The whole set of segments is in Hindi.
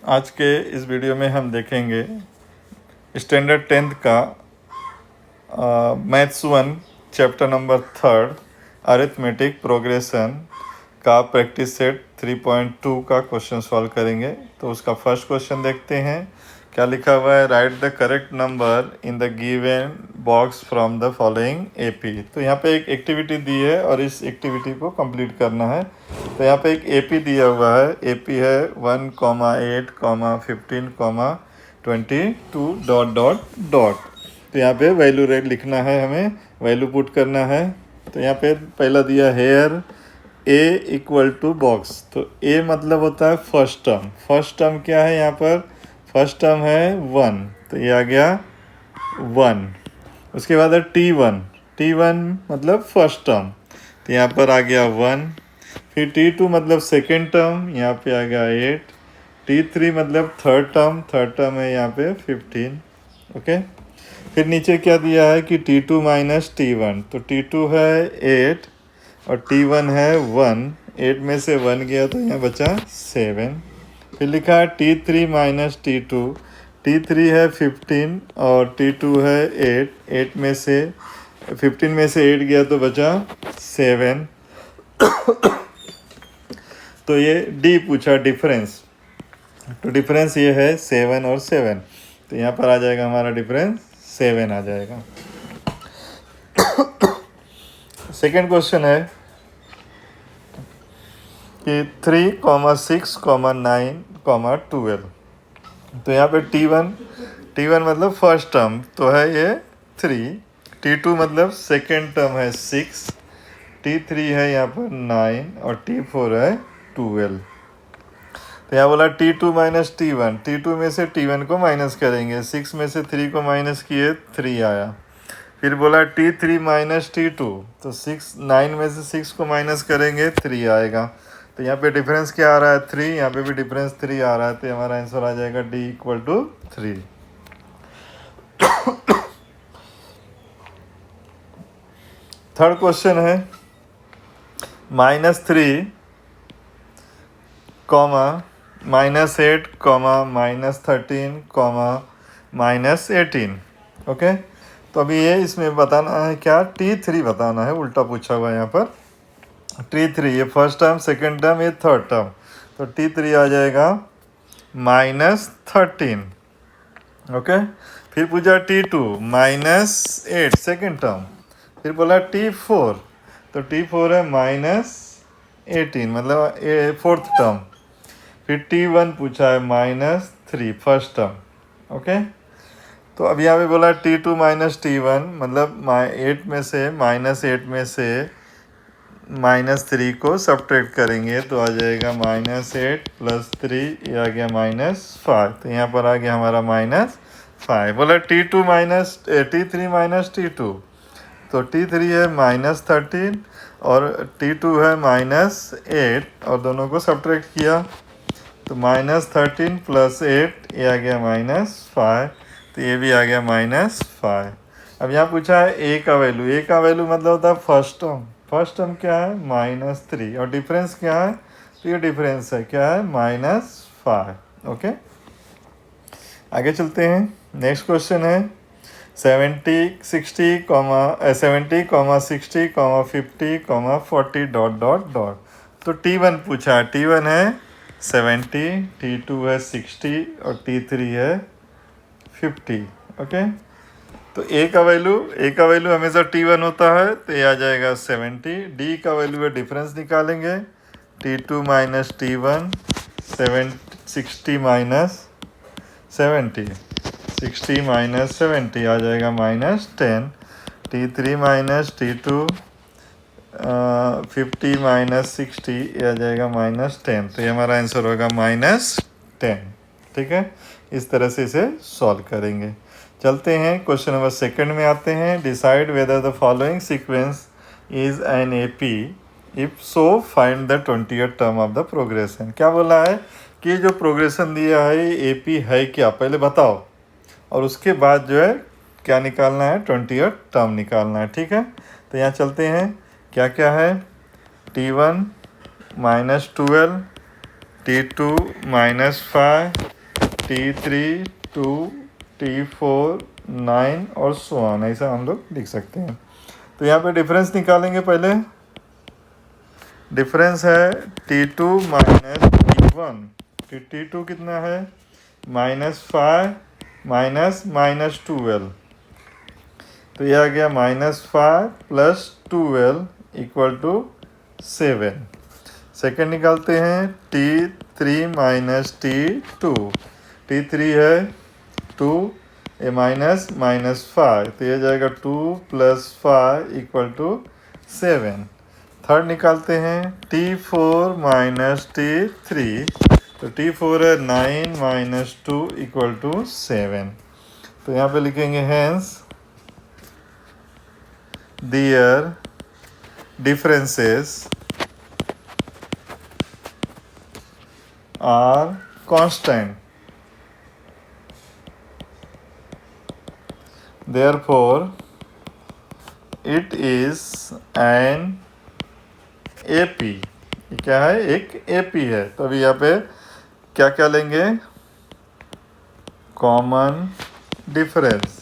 आज के इस वीडियो में हम देखेंगे स्टैंडर्ड 10th का maths 1 chapter number 3 arithmetic progression का प्रैक्टिस सेट 3.2 का क्वेश्चन सॉल्व करेंगे। तो उसका फर्स्ट क्वेश्चन देखते हैं। क्या लिखा हुआ है? Right the correct number in the given box from the following AP. तो यहाँ पे एक एक्टिविटी दी है और इस एक्टिविटी को कंप्लीट करना है। तो यहाँ पे एक एपी दिया हुआ है। एपी है 1, 8, 15, 22 डॉट डॉट डॉट। तो यहाँ पे वैल्यू रेट लिखना है, हमें वैल्यू पुट करना है। तो यहाँ पे पहला दिया here A equal to box. तो ए मतलब होता है फर्स्ट टर्म। फर्स्ट टर्म क्या है यहाँ पर? फर्स्ट टर्म है 1, तो ये आ गया 1। उसके बाद है T1। T1 मतलब फर्स्ट टर्म, तो यहाँ पर आ गया 1। फिर T2 मतलब सेकेंड टर्म, यहाँ पे आ गया 8। T3 मतलब थर्ड टर्म है यहाँ पे 15। ओके। फिर नीचे क्या दिया है कि T2 माइनस T1। तो T2 है 8 और T1 है 1। 8 में से 1 गया तो यहाँ बचा 7। फिर लिखा है T3 माइनस T2। T3 है 15 और T2 है 8। 8 में से 15 में से 8 गया तो बचा 7। तो ये D पूछा डिफरेंस। तो डिफरेंस ये है 7 और 7। तो यहाँ पर आ जाएगा हमारा डिफरेंस 7 आ जाएगा। सेकेंड क्वेश्चन है कि 3, 6, 9, 12। तो यहाँ पे T1 मतलब फर्स्ट टर्म तो है ये 3। T2 मतलब सेकेंड टर्म है 6। T3 है यहाँ पर 9 और T4 है 12। तो यहाँ बोला T2 माइनस T1। T2 में से T1 को माइनस करेंगे। 6 में से 3 को माइनस किए 3 आया। फिर बोला T3 माइनस T2। तो 9 में से 6 को माइनस करेंगे 3 आएगा। तो यहाँ पे डिफरेंस क्या आ रहा है? 3। यहाँ पे भी डिफरेंस 3 आ रहा है। तो हमारा आंसर आ जाएगा D equal to 3। Third question है -3, -8, -13, -18। ओके। तो अभी ये इसमें बताना है क्या? T3 बताना है। उल्टा पूछा हुआ है यहाँ पर। T3 ये फर्स्ट टर्म, सेकेंड टर्म, ये थर्ड टर्म। तो T3 आ जाएगा -13। ओके। फिर पूछा T2 -8 सेकेंड टर्म। फिर बोला T4। तो T4 है -18 मतलब फोर्थ टर्म। फिर T1 पूछा है -3 फर्स्ट टर्म। ओके। तो अब यहाँ पे बोला T2 माइनस T1 मतलब 8 में से -3 को सब्ट्रैक्ट करेंगे तो आ जाएगा -8 + 3, ये आ गया -5। तो यहाँ पर आ गया हमारा -5। बोला T3 माइनस T2। तो T3 है -13 और T2 है -8 और दोनों को सब्ट्रैक्ट किया तो -13 + 8, ये आ गया -5। तो ये भी आ गया -5। अब यहाँ पूछा है ए का वैल्यू। ए का वैल्यू मतलब होता है फर्स्ट टर्म। फर्स्ट टर्म क्या है? -3 और डिफरेंस क्या है? तो ये डिफरेंस है क्या है? -5। ओके। आगे चलते हैं। नेक्स्ट क्वेश्चन है 70, 60, 60, 50, 40 डॉट डॉट डॉट। तो T1 पूछा है। T1 है 70, T2 है 60 और T3 है 50। ओके। तो ए का वैल्यू हमेशा T1 होता है, तो ये आ जाएगा 70। डी का वैल्यू है डिफरेंस निकालेंगे। T2 minus T1 60 minus 70, 60 minus 70 आ जाएगा -10। T3 माइनस T2 50 माइनस 60, ये आ जाएगा -10। तो ये हमारा आंसर होगा -10। ठीक है। इस तरह से इसे सॉल्व करेंगे। चलते हैं क्वेश्चन नंबर सेकंड में आते हैं। Decide whether the following sequence is an AP, if so find the 20th term of the progression. क्या बोला है कि जो प्रोग्रेशन दिया है एपी है क्या, पहले बताओ, और उसके बाद जो है क्या निकालना है? 20th टर्म निकालना है। ठीक है। तो यहाँ चलते हैं। क्या क्या है? T1 -12, T2 -5, T3 2 T4 9 और सो ऑन, ऐसा हम लोग लिख सकते हैं। तो यहाँ पे डिफरेंस निकालेंगे। पहले डिफरेंस है T2 माइनस T1। T2 कितना है -5 माइनस 12, तो यह आ गया -5 + 12 = 7। सेकेंड निकालते हैं T3 माइनस T2। T3 है 2 -5, तो यह जाएगा 2 + 5 = 7। थर्ड निकालते हैं T4 माइनस T3, तो T4 है 9 माइनस 2 = 7। तो यहाँ पे लिखेंगे hence their differences are constant, therefore it is an AP। ये क्या है, एक AP है। तो अभी यहाँ पे क्या क्या लेंगे, कॉमन डिफरेंस।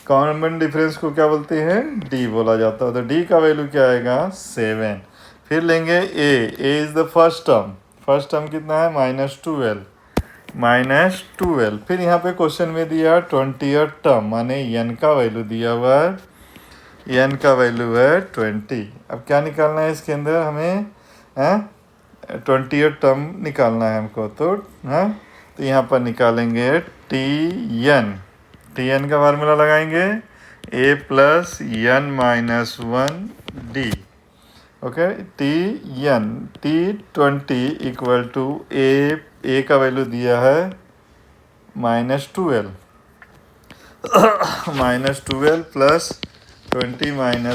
कॉमन डिफरेंस को क्या बोलते हैं, D बोला जाता है। तो D का वैल्यू क्या आएगा 7। फिर लेंगे A is the first term कितना है -12। फिर यहाँ पे क्वेश्चन में दिया 20th टर्म, माने n का वैल्यू दिया हुआ है, n का वैल्यू है 20। अब क्या निकालना है इसके अंदर हमें, 20th टर्म निकालना है हमको। तो तो यहाँ पर निकालेंगे Tn का फार्मूला लगाएंगे A + n - 1D। Okay, T20 = A का वैल्यू दिया है -12 -12 + 20 - 1 ×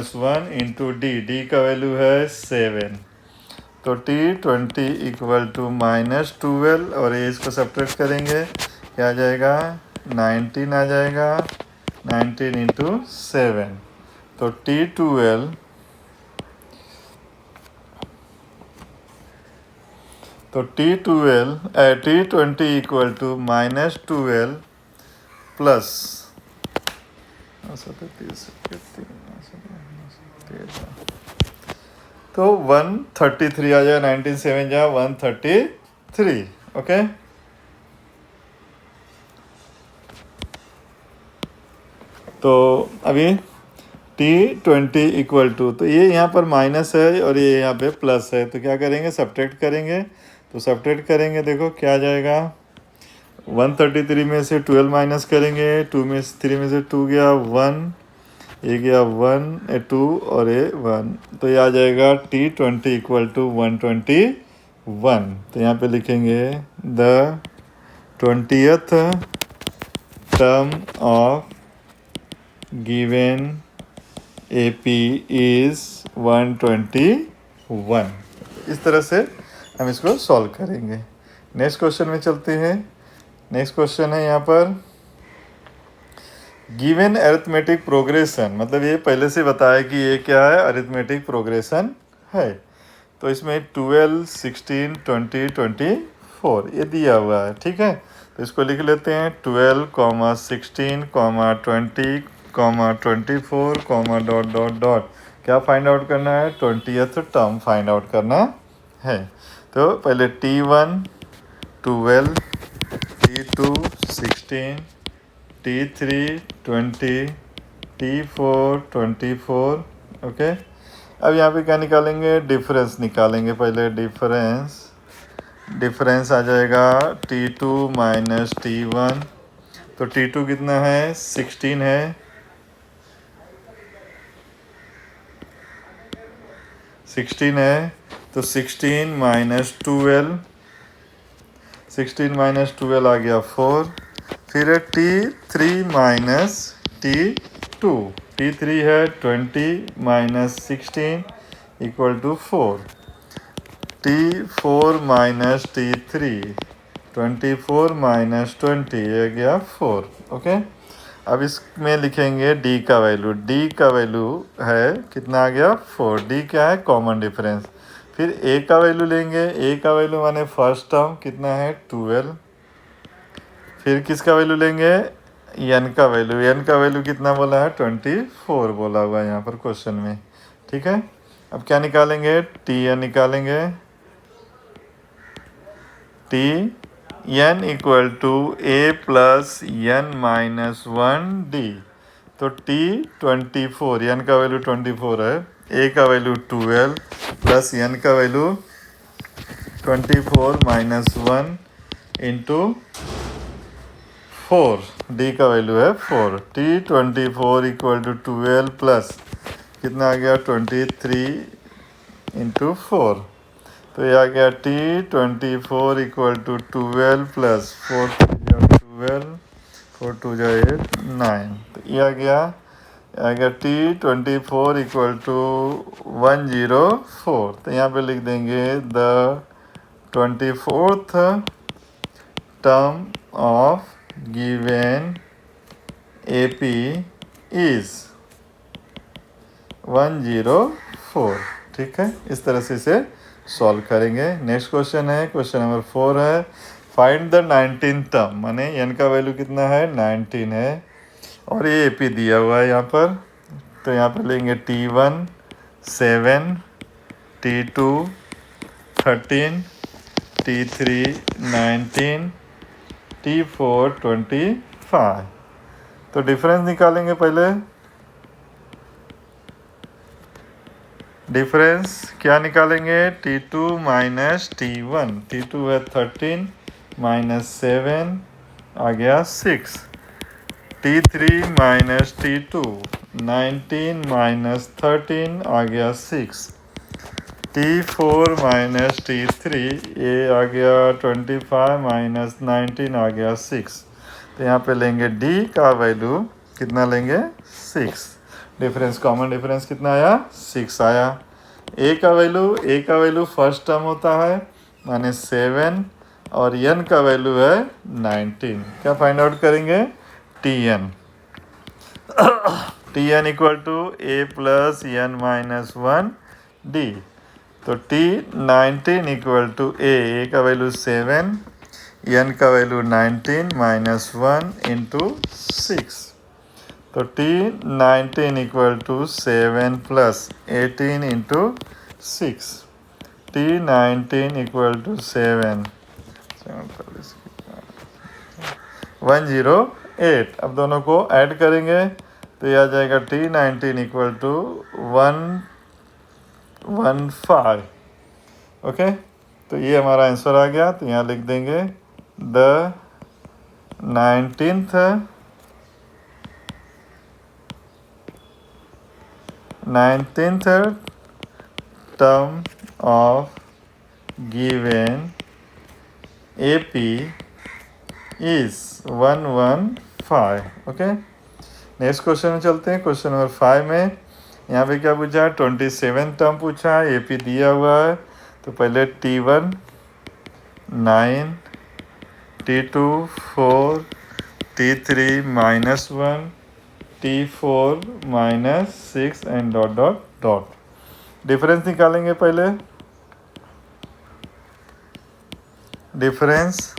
D का वैल्यू है 7। तो T20 = -12 और ये इसको सब्ट्रैक्ट करेंगे, क्या आ जाएगा 19 आ जाएगा। 19 × 7, तो T20 -12 प्लस तो 133 आ जाएगा। 19 जा 133। ओके, तो अभी T20 तो ये यहाँ पर माइनस है और ये यहाँ पे प्लस है, तो क्या करेंगे, सब्ट्रैक्ट करेंगे। तो सब्ट्रैक्ट करेंगे, देखो क्या आ जाएगा, 133 में से 12 माइनस करेंगे, 3 में से 2 गया 1, ये गया 1 2 और ये 1, तो ये आ जाएगा T20 = 121। तो यहाँ पे लिखेंगे the 20th term of given AP is 121। इस तरह से हम इसको सॉल्व करेंगे। नेक्स्ट क्वेश्चन में चलते हैं। नेक्स्ट क्वेश्चन है यहाँ पर गिवन अरिथमेटिक प्रोग्रेशन, मतलब ये पहले से बताया कि ये क्या है, अरिथमेटिक प्रोग्रेशन है। तो इसमें 12 16 20 24 ये दिया हुआ है, ठीक है। तो इसको लिख लेते हैं 12, 16, 20, 24, ... क्या फाइंड आउट करना है, 20th टर्म फाइंड आउट करना है। तो पहले T1 12, T2 16, T3 20, T4 24। Okay, अब यहाँ पे क्या निकालेंगे, डिफरेंस निकालेंगे। पहले डिफरेंस आ जाएगा T2 माइनस T1। तो T2 कितना है 16 है, 16 है, तो 16 माइनस 12, 16 माइनस 12 आ गया 4। फिर है T3 माइनस T2, T3 है 20 minus 16 = 4। T4 minus T3, 24 minus 20 ये गया 4। ओके, अब इसमें लिखेंगे D का वैल्यू। D का वैल्यू है कितना आ गया 4। D क्या है, कॉमन डिफरेंस। फिर ए का वैल्यू लेंगे, ए का वैल्यू माने फर्स्ट टर्म कितना है 12। फिर किसका वैल्यू लेंगे, एन का वैल्यू, एन का वैल्यू कितना बोला है 24 बोला हुआ है यहाँ पर क्वेश्चन में। ठीक है, अब क्या निकालेंगे, टी एन निकालेंगे, T N equal to A plus N minus 1 D. तो टी 24, एन का वैल्यू 24 है, ए का वैल्यू 12 प्लस एन का वैल्यू 24 माइनस 1 इंटू 4, डी का वैल्यू है 4। टी 24 इक्वल टू 12 प्लस कितना आ गया 23 इंटू 4, तो ये आ गया टी 24 इक्वल टू 12 प्लस 4 12, 4 2 8 9, तो ये आ गया टी 24 इक्वल टू 104। तो यहाँ पे लिख देंगे the 24th term of given AP is 104। ठीक है, इस तरह से इसे सॉल्व करेंगे। नेक्स्ट क्वेश्चन है, क्वेश्चन नंबर 4 है, फाइंड द 19th टर्म, माने एन का वैल्यू कितना है 19 है और ये AP दिया हुआ है यहाँ पर। तो यहाँ पर लेंगे T1 7, T2 13, T3 19, T4 25। तो डिफरेंस निकालेंगे पहले। डिफरेंस क्या निकालेंगे, T2 माइनस T1, T2 है 13 माइनस 7 आ गया 6, T3 माइनस T2 19 माइनस 13 आ गया 6, T4 माइनस T3 ये आ गया 25 माइनस 19 आ गया 6। तो यहाँ पे लेंगे D का वैल्यू कितना लेंगे 6, डिफरेंस कॉमन डिफरेंस कितना आया 6 आया। ए का वैल्यू फर्स्ट टर्म होता है माने 7 और एन का वैल्यू है 19। क्या फाइंड आउट करेंगे, T N equal to A plus N minus 1 D. तो टी 19 इक्वल टू ए का वैल्यू 7, एन का वैल्यू 19 माइनस 1 इंटू 6। तो T 19 equal to 7 plus 18 into 6, T 19 equal to 7 108। अब दोनों को ऐड करेंगे तो यह आ जाएगा T 19 इक्वल टू 115। ओके, तो ये हमारा आंसर आ गया। तो यहाँ लिख देंगे the 19th term of given AP is 115। Okay, next question में चलते हैं। क्वेश्चन नंबर 5 में यहाँ पे क्या पूछा है, 27 टर्म पूछा है, AP दिया हुआ है। तो पहले T1 9, T2 4, T3 minus 1, T4 minus 6 and dot dot dot. Difference निकालेंगे पहले। डिफरेंस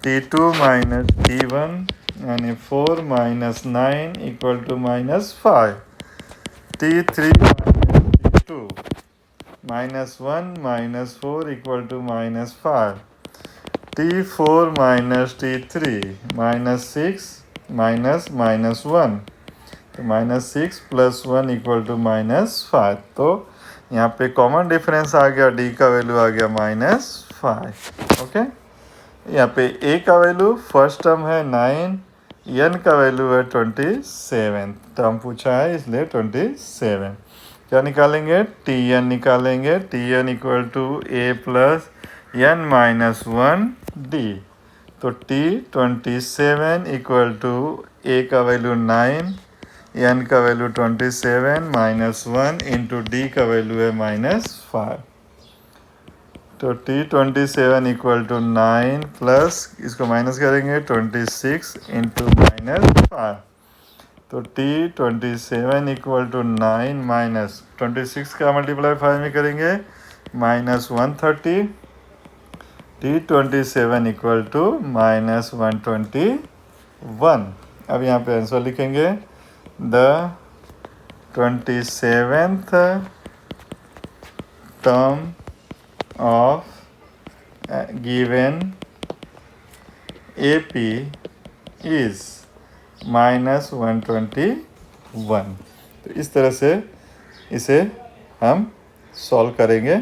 T2 माइनस T1 यानी 4 minus 9 equal to minus 5, T3 minus T2 minus 1 minus 4 equal to minus 5, T4 minus T3 minus 6 minus minus 1, तो minus 6 plus 1 equal to minus 5। तो यहाँ पे कॉमन डिफरेंस आ गया, D का वैल्यू आ गया -5। ओके, यहाँ पे A का वैल्यू फर्स्ट टर्म है 9, N का वैल्यू है 27, टर्म पूछा है इसलिए 27। क्या निकालेंगे, TN निकालेंगे। TN equal to A plus N minus 1 D। तो T 27 इक्वल टू A का वैल्यू 9, N का वैल्यू 27 माइनस 1 इंटू D का वैल्यू है -5। तो T 27 इक्वल टू 9 प्लस इसको माइनस करेंगे 26 इंटू -5। तो T 27 इक्वल टू 9 माइनस 26 का मल्टीप्लाई 5 में करेंगे -130, T27 इक्वल टू -121। अब यहाँ पे आंसर लिखेंगे the 27th term of given AP is -121। तो इस तरह से इसे हम सॉल्व करेंगे।